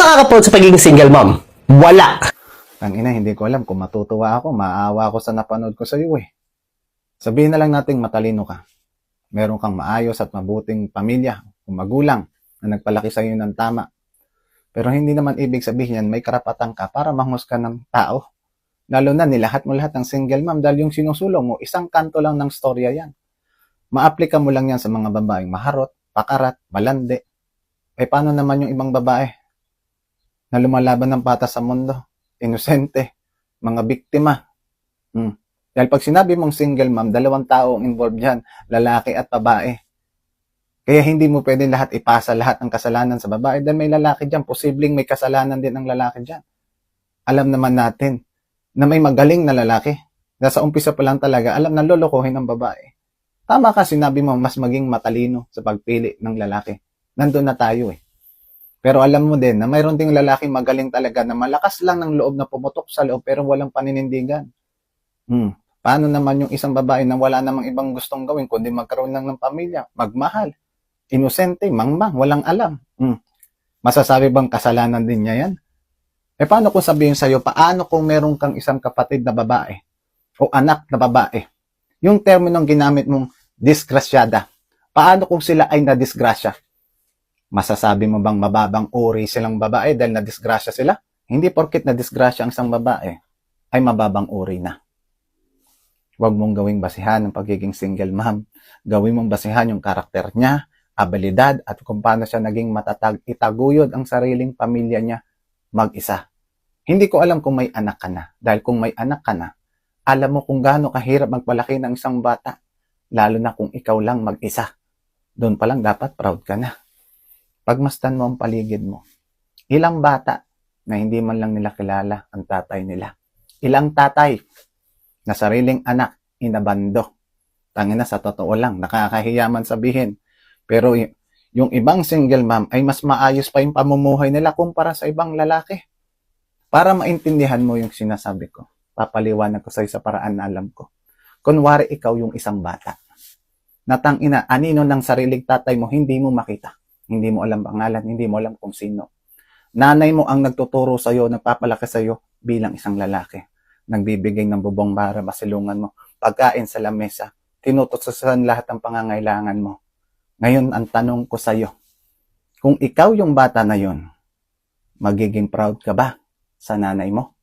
nakaka-proud sa pagiging single mom? Wala. Tangina, hindi ko alam kung matutuwa ako, maawa ako sa napanood ko sa iyo eh. Sabihin na lang nating matalino ka. Meron kang maayos at mabuting pamilya o magulang na nagpalaki sa iyo ng tama. Pero hindi naman ibig sabihin yan may karapatan ka para manghusga ng tao. Lalo na nilahat mo lahat ng single mom dahil yung sinusulong mo, isang kanto lang ng storya yan. Maaplika mo lang yan sa mga babaeng maharot, pakarat, malandi. Eh paano naman yung ibang babae na lumalaban ng patas sa mundo? Inosente, mga biktima. Dahil pag sinabi mong single mom, dalawang tao ang involved dyan, lalaki at babae. Kaya hindi mo pwede lahat ipasa lahat ng kasalanan sa babae dahil may lalaki dyan. Posibleng may kasalanan din ang lalaki dyan. Alam naman natin na may magaling na lalaki. Dahil sa umpisa pa lang talaga, alam na lolokohin ng babae. Tama ka, sinabi mo mas maging matalino sa pagpili ng lalaki. Nandun na tayo eh. Pero alam mo din na mayroon ding lalaki magaling talaga na malakas lang ng loob na pumutok sa loob pero walang paninindigan. Paano naman yung isang babae na wala namang ibang gustong gawin kundi magkaroon lang ng pamilya, magmahal, inosente, mangmang, walang alam. Masasabi bang kasalanan din niya yan? Eh paano kung sabihin sa'yo, paano kung meron kang isang kapatid na babae o anak na babae? Yung terminong ginamit mong disgrasyada, paano kung sila ay nadisgrasya? Masasabi mo bang mababang uri silang babae dahil nadisgrasya sila? Hindi porkit nadisgrasya ang isang babae ay mababang uri na. Huwag mong gawing basihan ng pagiging single mom. Gawin mong basihan yung karakter niya, abilidad, at kung paano siya naging matatag, itaguyod ang sariling pamilya niya mag-isa. Hindi ko alam kung may anak ka na. Dahil kung may anak ka na, alam mo kung gaano kahirap magpalaki ng isang bata. Lalo na kung ikaw lang mag-isa. Doon pa lang dapat proud ka na. Pagmasdan mo ang paligid mo. Ilang bata na hindi man lang nila kilala ang tatay nila. Ilang tatay na sariling anak inabando. Tangina, sa totoo lang, nakakahiya man sabihin. Pero yung ibang single mom ay mas maayos pa yung pamumuhay nila kumpara sa ibang lalaki. Para maintindihan mo yung sinasabi ko, papaliwanag ko sa'yo sa paraan na alam ko. Kunwari ikaw yung isang bata. Natangina, anino ng sariling tatay mo, hindi mo makita. Hindi mo alam pangalan, hindi mo alam kung sino. Nanay mo ang nagtuturo sa'yo, nagpapalaki sa'yo bilang isang lalaki. Nagbibigay ng bubong para masilungan mo, pagkain sa lamesa, tinutustusan lahat ng pangangailangan mo. Ngayon, ang tanong ko sa'yo, kung ikaw yung bata na yon, magiging proud ka ba sa nanay mo?